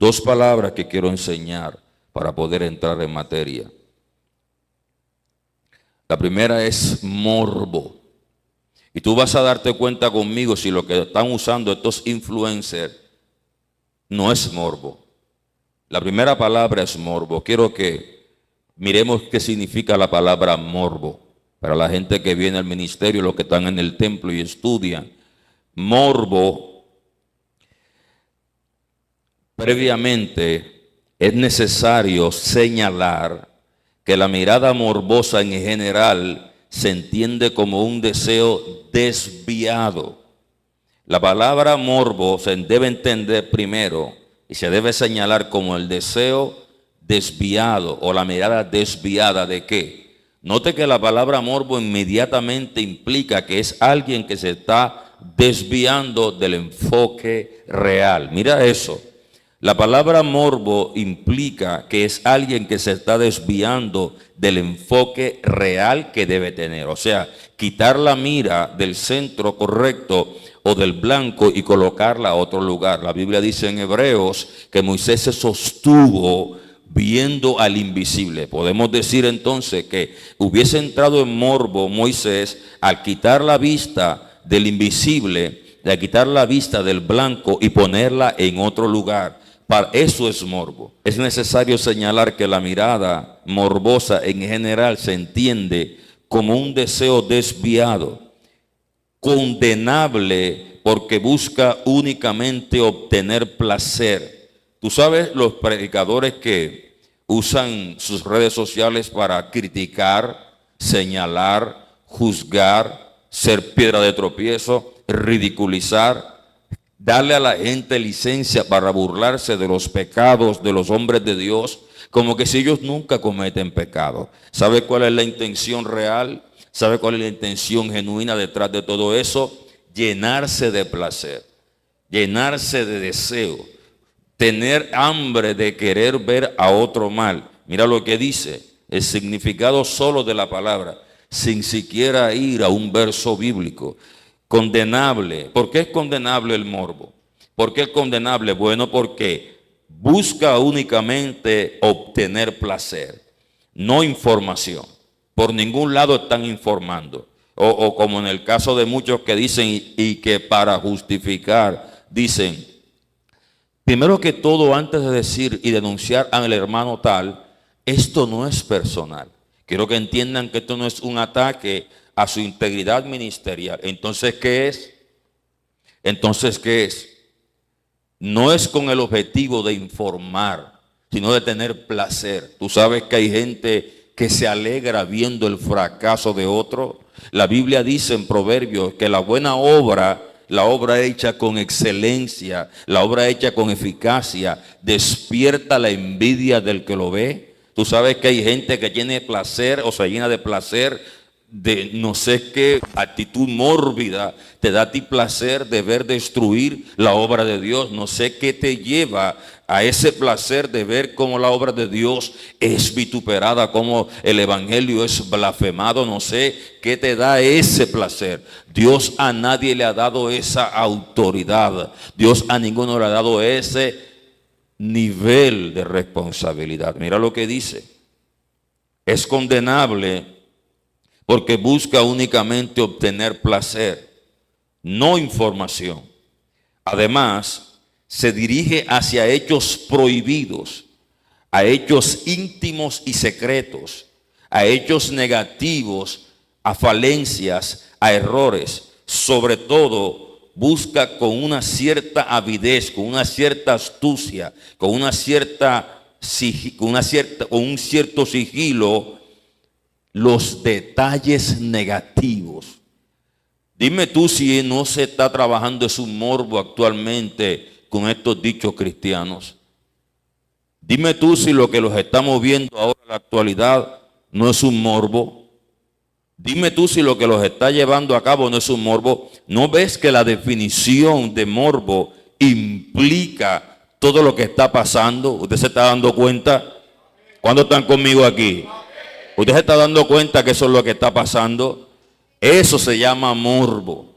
Dos palabras que quiero enseñar para poder entrar en materia. La primera es morbo. Y tú vas a darte cuenta conmigo si lo que están usando estos influencers no es morbo. La primera palabra es morbo. Quiero que miremos qué significa la palabra morbo. Para la gente que viene al ministerio, los que están en el templo y estudian. Morbo, previamente, es necesario señalar que la mirada morbosa en general se entiende como un deseo desviado. La palabra morbo se debe entender primero y se debe señalar como el deseo desviado o la mirada desviada ¿de qué? Note que la palabra morbo inmediatamente implica que es alguien que se está desviando del enfoque real. Mira eso. La palabra morbo implica que es alguien que se está desviando del enfoque real que debe tener. O sea, quitar la mira del centro correcto o del blanco y colocarla a otro lugar. La Biblia dice en Hebreos que Moisés se sostuvo viendo al invisible. Podemos decir entonces que hubiese entrado en morbo Moisés al quitar la vista del invisible, de quitar la vista del blanco y ponerla en otro lugar. Para eso es morbo. Es necesario señalar que la mirada morbosa en general se entiende como un deseo desviado, condenable porque busca únicamente obtener placer. Tú sabes, los predicadores que usan sus redes sociales para criticar, señalar, juzgar, ser piedra de tropiezo, ridiculizar, darle a la gente licencia para burlarse de los pecados de los hombres de Dios, como que si ellos nunca cometen pecado. ¿Sabe cuál es la intención real? ¿Sabe cuál es la intención genuina detrás de todo eso? Llenarse de placer, llenarse de deseo, tener hambre de querer ver a otro mal. Mira lo que dice, el significado solo de la palabra, sin siquiera ir a un verso bíblico. Condenable. ¿Por qué es condenable el morbo? ¿Por qué es condenable? Bueno, porque busca únicamente obtener placer, no información. Por ningún lado están informando. O como en el caso de muchos que dicen y que para justificar dicen, primero que todo, antes de decir y denunciar al hermano tal, esto no es personal. Quiero que entiendan que esto no es un ataque a su integridad ministerial. Entonces, ¿qué es? Entonces, ¿qué es? No es con el objetivo de informar, sino de tener placer. Tú sabes que hay gente que se alegra viendo el fracaso de otro. La Biblia dice en Proverbios que la buena obra, la obra hecha con excelencia, la obra hecha con eficacia, despierta la envidia del que lo ve. Tú sabes que hay gente que tiene placer o se llena de placer de no sé qué actitud mórbida, te da a ti placer de ver destruir la obra de Dios. No sé qué te lleva a ese placer de ver cómo la obra de Dios es vituperada, cómo el evangelio es blasfemado. No sé qué te da ese placer. Dios a nadie le ha dado esa autoridad. Dios a ninguno le ha dado ese nivel de responsabilidad. Mira lo que dice. Es condenable porque busca únicamente obtener placer, no información. Además, se dirige hacia hechos prohibidos, a hechos íntimos y secretos, a hechos negativos, a falencias, a errores. Sobre todo, busca con una cierta avidez, con una cierta astucia, con un cierto sigilo, los detalles negativos. Dime tú si no se está trabajando es un morbo actualmente con estos dichos cristianos. Dime tú si lo que los estamos viendo ahora en la actualidad no es un morbo. Dime tú si lo que los está llevando a cabo no es un morbo. ¿No ves que la definición de morbo implica todo lo que está pasando? ¿Usted se está dando cuenta? ¿Cuántos están conmigo aquí? ¿Usted se está dando cuenta que eso es lo que está pasando? Eso se llama morbo.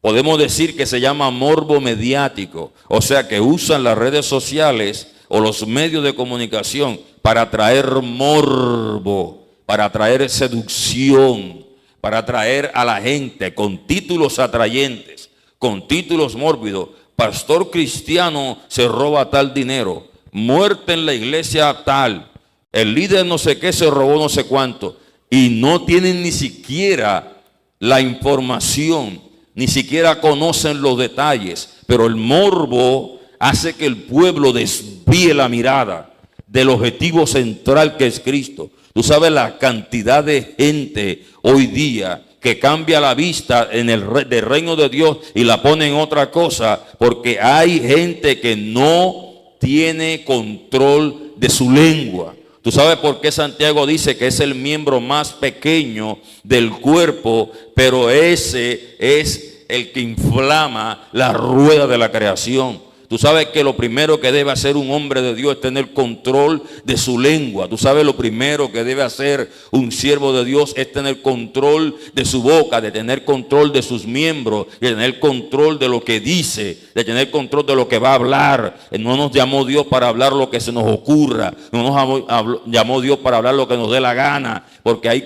Podemos decir que se llama morbo mediático, o sea que usan las redes sociales o los medios de comunicación para atraer morbo, para atraer seducción, para atraer a la gente con títulos atrayentes, con títulos mórbidos. Pastor cristiano se roba tal dinero, muerte en la iglesia tal, el líder no sé qué se robó no sé cuánto, y no tienen ni siquiera la información, ni siquiera conocen los detalles, pero el morbo hace que el pueblo desvíe la mirada del objetivo central que es Cristo. Tú sabes la cantidad de gente hoy día que cambia la vista del reino de Dios y la pone en otra cosa, porque hay gente que no tiene control de su lengua. ¿Tú sabes por qué Santiago dice que es el miembro más pequeño del cuerpo, pero ese es el que inflama la rueda de la creación? Tú sabes que lo primero que debe hacer un hombre de Dios es tener control de su lengua. Tú sabes lo primero que debe hacer un siervo de Dios es tener control de su boca, de tener control de sus miembros, de tener control de lo que dice, de tener control de lo que va a hablar. No nos llamó Dios para hablar lo que se nos ocurra. No nos llamó Dios para hablar lo que nos dé la gana, porque hay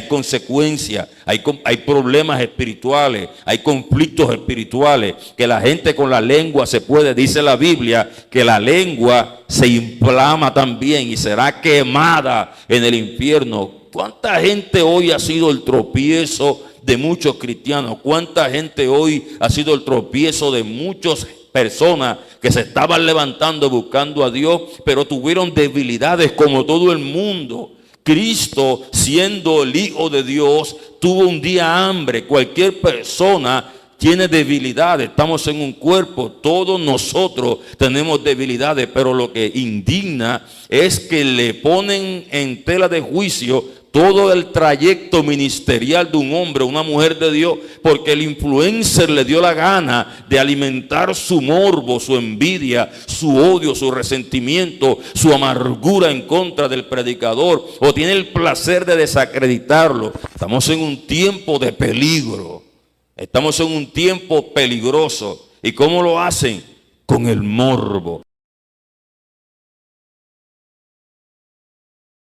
consecuencias, hay problemas espirituales, hay conflictos espirituales, que la gente con la lengua se puede. Dice la Biblia que la lengua se inflama también y será quemada en el infierno. ¿Cuánta gente hoy ha sido el tropiezo de muchos cristianos? ¿Cuánta gente hoy ha sido el tropiezo de muchas personas que se estaban levantando buscando a Dios, pero tuvieron debilidades como todo el mundo? Cristo, siendo el Hijo de Dios, tuvo un día hambre. Cualquier persona tiene debilidades, estamos en un cuerpo, todos nosotros tenemos debilidades, pero lo que indigna es que le ponen en tela de juicio todo el trayecto ministerial de un hombre o una mujer de Dios, porque el influencer le dio la gana de alimentar su morbo, su envidia, su odio, su resentimiento, su amargura en contra del predicador, o tiene el placer de desacreditarlo. Estamos en un tiempo de peligro. Estamos en un tiempo peligroso. ¿Y cómo lo hacen? Con el morbo.